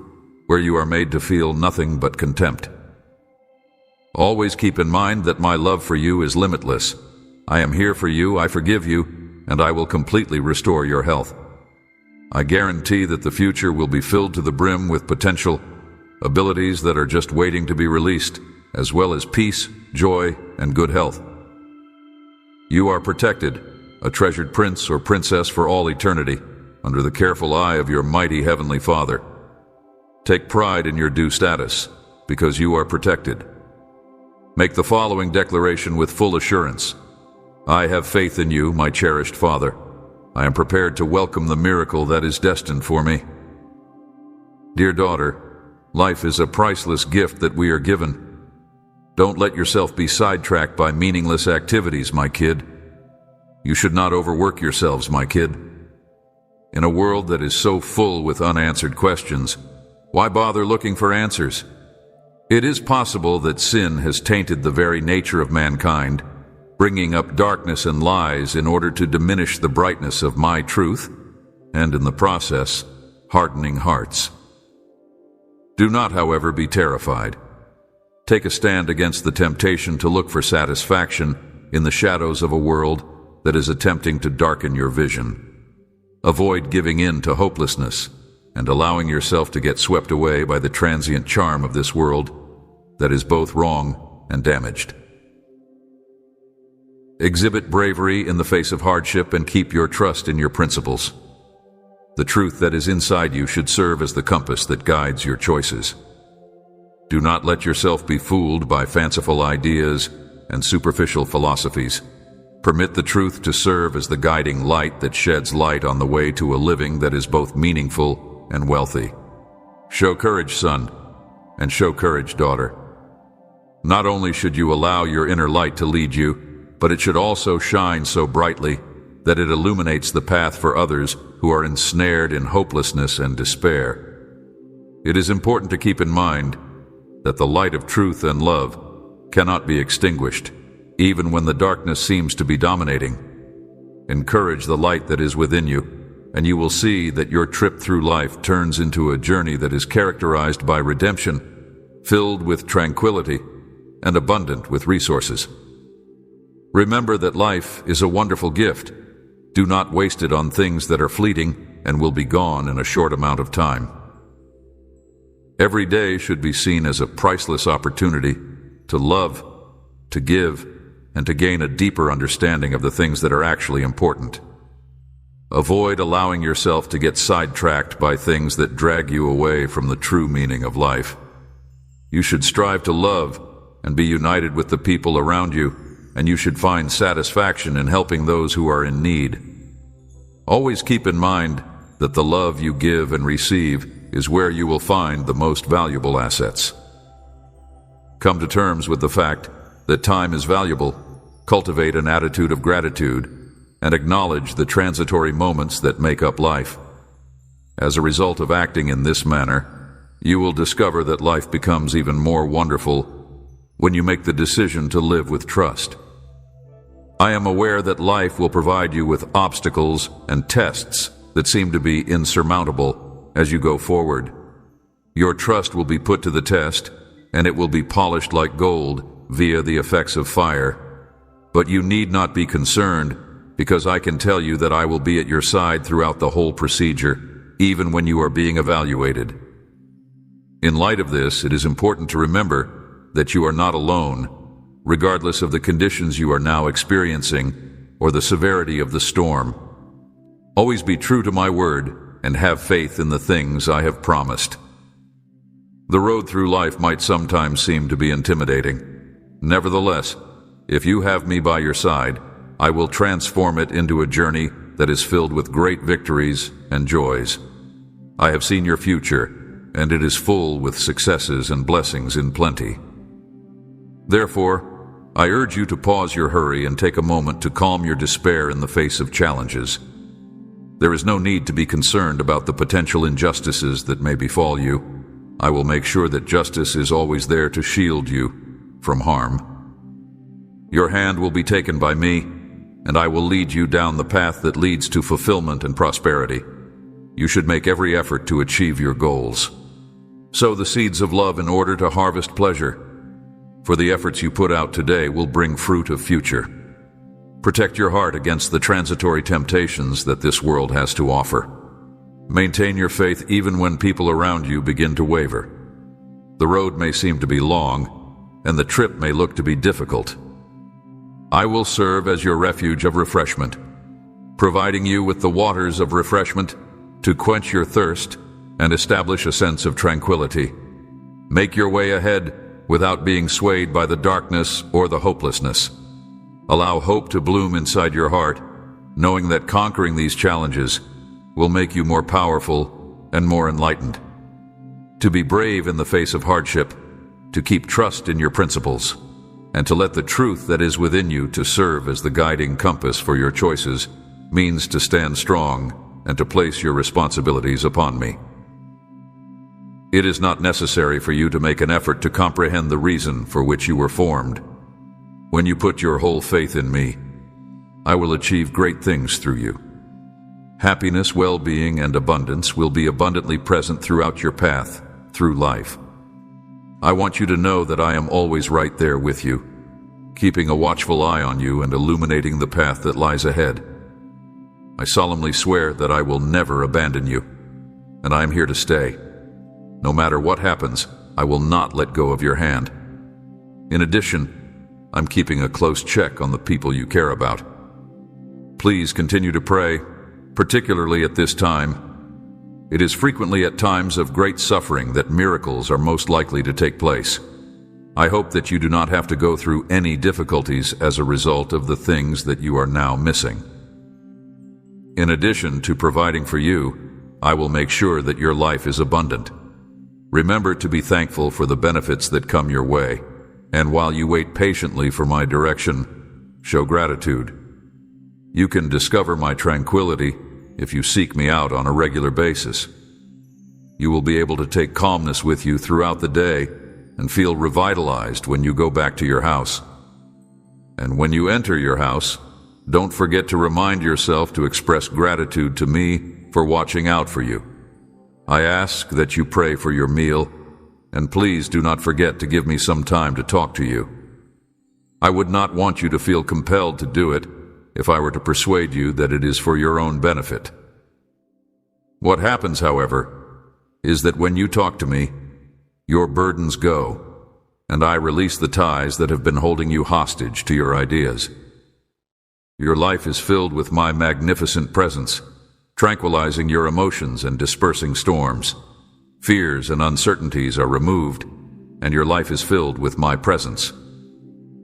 where you are made to feel nothing but contempt. Always keep in mind that my love for you is limitless. I am here for you, I forgive you, and I will completely restore your health. I guarantee that the future will be filled to the brim with potential, abilities that are just waiting to be released, as well as peace, joy, and good health. You are protected, a treasured prince or princess for all eternity, under the careful eye of your mighty Heavenly Father. Take pride in your due status, because you are protected. Make the following declaration with full assurance. I have faith in you, my cherished Father. I am prepared to welcome the miracle that is destined for me. Dear daughter, life is a priceless gift that we are given. Don't let yourself be sidetracked by meaningless activities, my kid. You should not overwork yourselves, my kid. In a world that is so full with unanswered questions, why bother looking for answers? It is possible that sin has tainted the very nature of mankind, bringing up darkness and lies in order to diminish the brightness of my truth, and in the process, hardening hearts. Do not, however, be terrified. Take a stand against the temptation to look for satisfaction in the shadows of a world that is attempting to darken your vision. Avoid giving in to hopelessness and allowing yourself to get swept away by the transient charm of this world that is both wrong and damaged. Exhibit bravery in the face of hardship and keep your trust in your principles. The truth that is inside you should serve as the compass that guides your choices. Do not let yourself be fooled by fanciful ideas and superficial philosophies. Permit the truth to serve as the guiding light that sheds light on the way to a living that is both meaningful and wealthy. Show courage, son, and show courage, daughter. Not only should you allow your inner light to lead you, but it should also shine so brightly that it illuminates the path for others who are ensnared in hopelessness and despair. It is important to keep in mind that the light of truth and love cannot be extinguished, even when the darkness seems to be dominating. Encourage the light that is within you, and you will see that your trip through life turns into a journey that is characterized by redemption, filled with tranquility, and abundant with resources. Remember that life is a wonderful gift. Do not waste it on things that are fleeting and will be gone in a short amount of time. Every day should be seen as a priceless opportunity to love, to give, and to gain a deeper understanding of the things that are actually important. Avoid allowing yourself to get sidetracked by things that drag you away from the true meaning of life. You should strive to love and be united with the people around you, and you should find satisfaction in helping those who are in need. Always keep in mind that the love you give and receive is where you will find the most valuable assets. Come to terms with the fact that time is valuable, cultivate an attitude of gratitude, and acknowledge the transitory moments that make up life. As a result of acting in this manner, you will discover that life becomes even more wonderful when you make the decision to live with trust. I am aware that life will provide you with obstacles and tests that seem to be insurmountable as you go forward. Your trust will be put to the test, and it will be polished like gold via the effects of fire. But you need not be concerned, because I can tell you that I will be at your side throughout the whole procedure, even when you are being evaluated. In light of this, it is important to remember that you are not alone, regardless of the conditions you are now experiencing or the severity of the storm. Always be true to my word and have faith in the things I have promised. The road through life might sometimes seem to be intimidating. Nevertheless, if you have me by your side, I will transform it into a journey that is filled with great victories and joys. I have seen your future, and it is full with successes and blessings in plenty. Therefore, I urge you to pause your hurry and take a moment to calm your despair in the face of challenges. There is no need to be concerned about the potential injustices that may befall you. I will make sure that justice is always there to shield you from harm. Your hand will be taken by me, and I will lead you down the path that leads to fulfillment and prosperity. You should make every effort to achieve your goals. Sow the seeds of love in order to harvest pleasure, for the efforts you put out today will bring fruit of future. Protect your heart against the transitory temptations that this world has to offer. Maintain your faith even when people around you begin to waver. The road may seem to be long, and the trip may look to be difficult. I will serve as your refuge of refreshment, providing you with the waters of refreshment to quench your thirst and establish a sense of tranquility. Make your way ahead without being swayed by the darkness or the hopelessness. Allow hope to bloom inside your heart, knowing that conquering these challenges will make you more powerful and more enlightened. To be brave in the face of hardship, to keep trust in your principles, and to let the truth that is within you to serve as the guiding compass for your choices means to stand strong and to place your responsibilities upon me. It is not necessary for you to make an effort to comprehend the reason for which you were formed. When you put your whole faith in me, I will achieve great things through you. Happiness, well-being, and abundance will be abundantly present throughout your path through life. I want you to know that I am always right there with you, keeping a watchful eye on you and illuminating the path that lies ahead. I solemnly swear that I will never abandon you, and I am here to stay. No matter what happens, I will not let go of your hand. In addition, I'm keeping a close check on the people you care about. Please continue to pray, particularly at this time. It is frequently at times of great suffering that miracles are most likely to take place. I hope that you do not have to go through any difficulties as a result of the things that you are now missing. In addition to providing for you, I will make sure that your life is abundant. Remember to be thankful for the benefits that come your way, and while you wait patiently for my direction, show gratitude. You can discover my tranquility if you seek me out on a regular basis. You will be able to take calmness with you throughout the day and feel revitalized when you go back to your house. And when you enter your house, don't forget to remind yourself to express gratitude to me for watching out for you. I ask that you pray for your meal, and please do not forget to give me some time to talk to you. I would not want you to feel compelled to do it if I were to persuade you that it is for your own benefit. What happens, however, is that when you talk to me, your burdens go, and I release the ties that have been holding you hostage to your ideas. Your life is filled with my magnificent presence, tranquilizing your emotions and dispersing storms. Fears and uncertainties are removed, and your life is filled with my presence.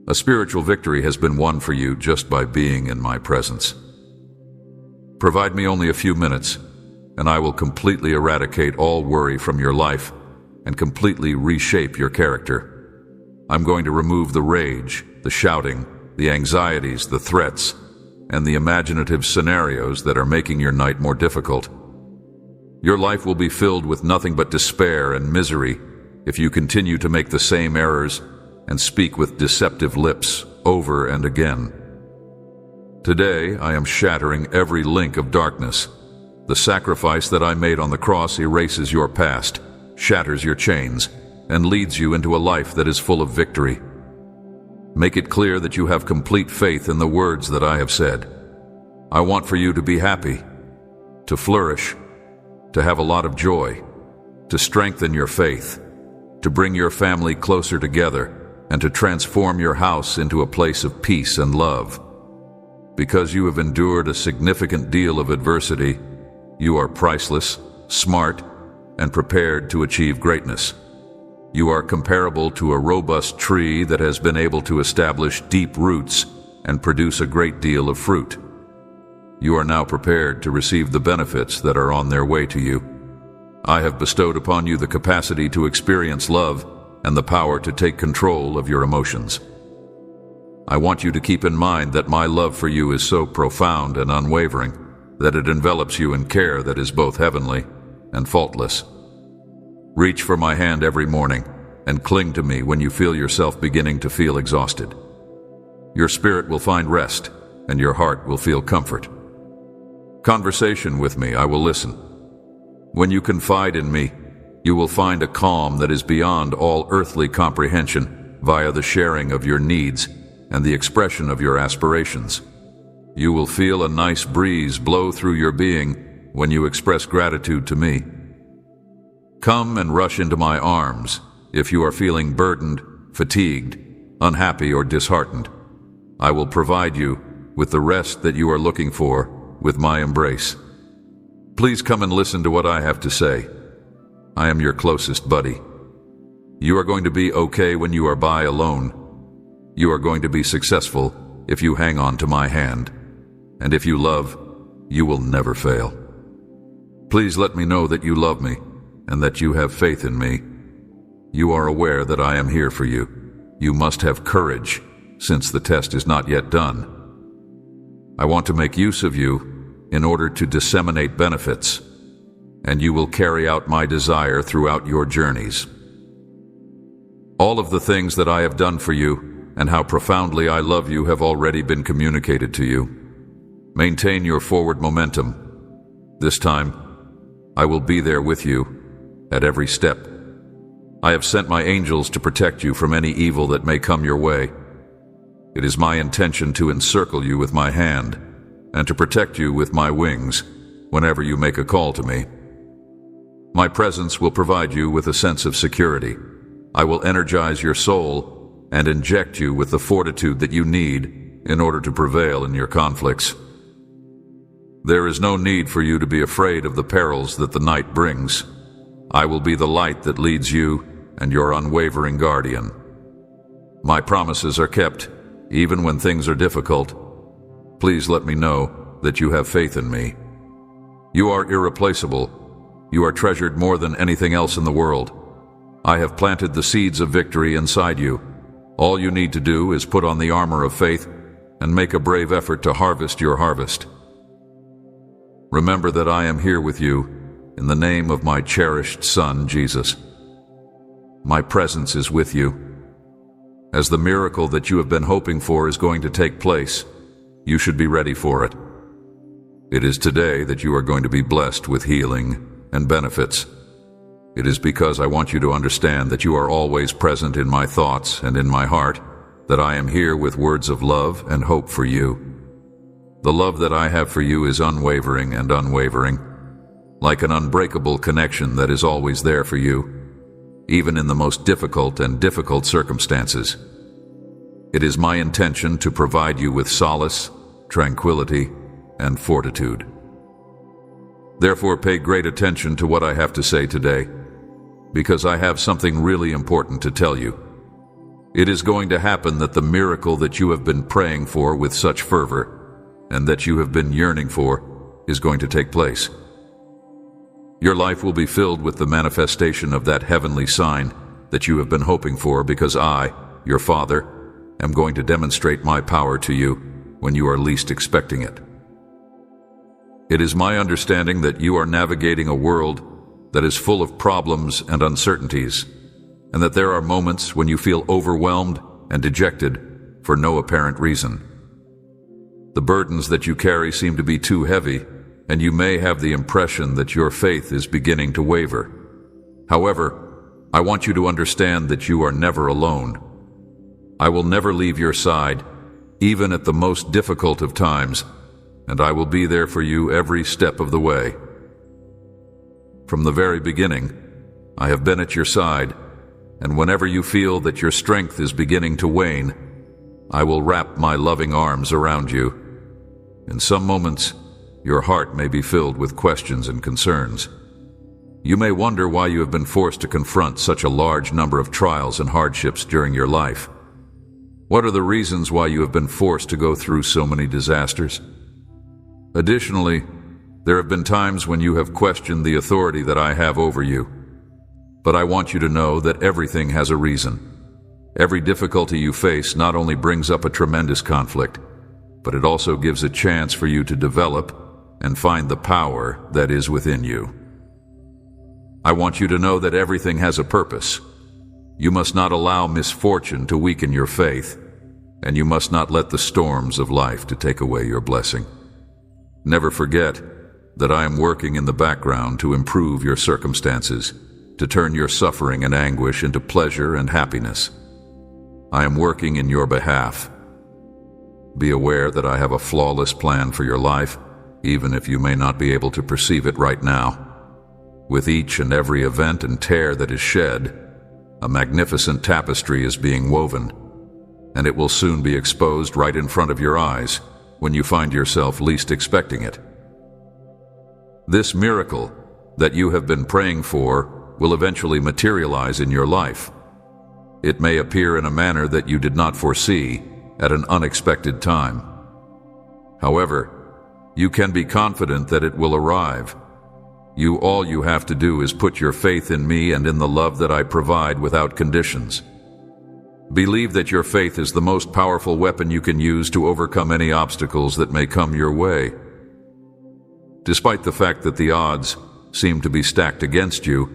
A spiritual victory has been won for you just by being in my presence. Provide me only a few minutes, and I will completely eradicate all worry from your life and completely reshape your character. I'm going to remove the rage, the shouting, the anxieties, the threats, and the imaginative scenarios that are making your night more difficult. Your life will be filled with nothing but despair and misery if you continue to make the same errors and speak with deceptive lips over and again. Today, I am shattering every link of darkness. The sacrifice that I made on the cross erases your past, shatters your chains, and leads you into a life that is full of victory. Make it clear that you have complete faith in the words that I have said. I want for you to be happy, to flourish, to have a lot of joy, to strengthen your faith, to bring your family closer together, and to transform your house into a place of peace and love. Because you have endured a significant deal of adversity, you are priceless, smart, and prepared to achieve greatness. You are comparable to a robust tree that has been able to establish deep roots and produce a great deal of fruit. You are now prepared to receive the benefits that are on their way to you. I have bestowed upon you the capacity to experience love and the power to take control of your emotions. I want you to keep in mind that my love for you is so profound and unwavering that it envelops you in care that is both heavenly and faultless. Reach for my hand every morning and cling to me when you feel yourself beginning to feel exhausted. Your spirit will find rest and your heart will feel comfort. Conversation with me, I will listen. When you confide in me, you will find a calm that is beyond all earthly comprehension via the sharing of your needs and the expression of your aspirations. You will feel a nice breeze blow through your being when you express gratitude to me. Come and rush into my arms if you are feeling burdened, fatigued, unhappy, or disheartened. I will provide you with the rest that you are looking for with my embrace. Please come and listen to what I have to say. I am your closest buddy. You are going to be okay when you are by alone. You are going to be successful if you hang on to my hand. And if you love, you will never fail. Please let me know that you love me and that you have faith in me. You are aware that I am here for you. You must have courage, since the test is not yet done. I want to make use of you in order to disseminate benefits, and you will carry out my desire throughout your journeys. All of the things that I have done for you and how profoundly I love you have already been communicated to you. Maintain your forward momentum. This time, I will be there with you at every step. I have sent my angels to protect you from any evil that may come your way. It is my intention to encircle you with my hand and to protect you with my wings whenever you make a call to me. My presence will provide you with a sense of security. I will energize your soul and inject you with the fortitude that you need in order to prevail in your conflicts. There is no need for you to be afraid of the perils that the night brings. I will be the light that leads you and your unwavering guardian. My promises are kept, even when things are difficult. Please let me know that you have faith in me. You are irreplaceable. You are treasured more than anything else in the world. I have planted the seeds of victory inside you. All you need to do is put on the armor of faith and make a brave effort to harvest your harvest. Remember that I am here with you in the name of my cherished Son, Jesus. My presence is with you. As the miracle that you have been hoping for is going to take place, you should be ready for it. It is today that you are going to be blessed with healing and benefits. It is because I want you to understand that you are always present in my thoughts and in my heart, that I am here with words of love and hope for you. The love that I have for you is unwavering and unwavering, like an unbreakable connection that is always there for you, even in the most difficult circumstances. It is my intention to provide you with solace, tranquility, and fortitude. Therefore, pay great attention to what I have to say today, because I have something really important to tell you. It is going to happen that the miracle that you have been praying for with such fervor, and that you have been yearning for, is going to take place. Your life will be filled with the manifestation of that heavenly sign that you have been hoping for, because I, your Father, am going to demonstrate my power to you when you are least expecting it. It is my understanding that you are navigating a world that is full of problems and uncertainties, and that there are moments when you feel overwhelmed and dejected for no apparent reason. The burdens that you carry seem to be too heavy, and you may have the impression that your faith is beginning to waver. However, I want you to understand that you are never alone. I will never leave your side, even at the most difficult of times, and I will be there for you every step of the way. From the very beginning, I have been at your side, and whenever you feel that your strength is beginning to wane, I will wrap my loving arms around you. In some moments, your heart may be filled with questions and concerns. You may wonder why you have been forced to confront such a large number of trials and hardships during your life. What are the reasons why you have been forced to go through so many disasters? Additionally, there have been times when you have questioned the authority that I have over you. But I want you to know that everything has a reason. Every difficulty you face not only brings up a tremendous conflict, but it also gives a chance for you to develop and find the power that is within you. I want you to know that everything has a purpose. You must not allow misfortune to weaken your faith, and you must not let the storms of life to take away your blessing. Never forget that I am working in the background to improve your circumstances, to turn your suffering and anguish into pleasure and happiness. I am working in your behalf. Be aware that I have a flawless plan for your life, even if you may not be able to perceive it right now. With each and every event and tear that is shed, a magnificent tapestry is being woven, and it will soon be exposed right in front of your eyes when you find yourself least expecting it. This miracle that you have been praying for will eventually materialize in your life. It may appear in a manner that you did not foresee at an unexpected time. However, you can be confident that it will arrive. All you have to do is put your faith in me and in the love that I provide without conditions. Believe that your faith is the most powerful weapon you can use to overcome any obstacles that may come your way. Despite the fact that the odds seem to be stacked against you,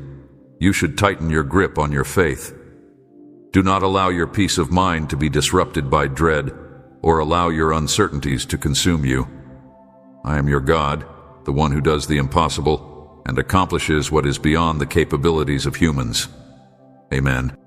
you should tighten your grip on your faith. Do not allow your peace of mind to be disrupted by dread or allow your uncertainties to consume you. I am your God, the one who does the impossible and accomplishes what is beyond the capabilities of humans. Amen.